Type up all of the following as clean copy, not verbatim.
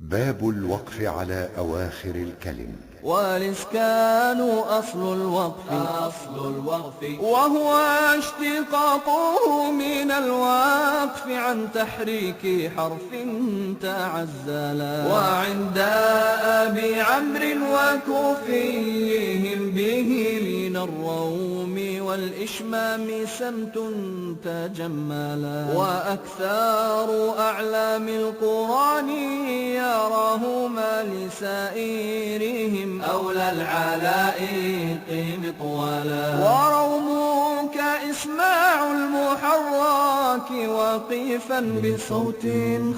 باب الوقف على أواخر الكلم. والإسكان أصل الوقف وهو اشتقاقه من الوقف عن تحريك حرف تعزلا. وعند أبي عمرو وكوفيهم به من الروم والإشمام سمت تجملا. وأكثر أعلام القرآن يراهما لسائرهم أولى العلائق مطولا. ورومك إسماع المحرك وقيفا بصوت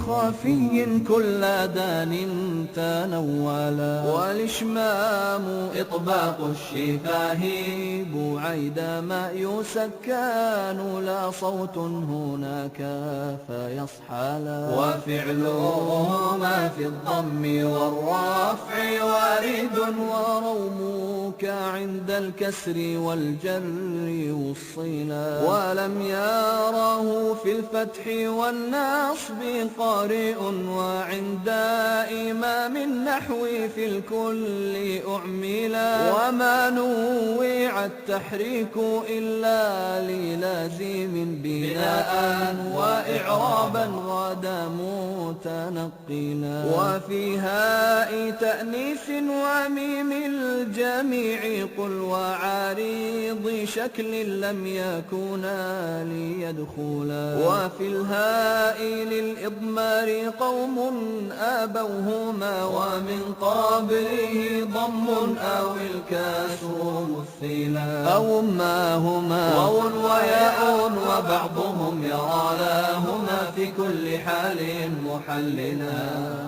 خفي كل دان تنولا. والإشمام إطباق الشفاه بعيدما يسكن لا صوت هناك فيصحلا. وفعلهما في الضم والرفع وارد. ورومك عند الكسر والجر والصلا. ولم يراه في الفتح والنصب قارئ. وعند إمام النحو في الكل أعملا. وما نوع التحريك إلا للازم بناء وإعرابا غدا متنقلا. وفي هاء تأنيث وميم الجميع قل وعارض شكل لم يكونا ليدخلا. وفي الهاء للإضمار قوم آبوهما ومن قبله ضم أو الكسر مثلا. أو ما هما واو وياء وبعضهم يرى لهما في كل حال محللا.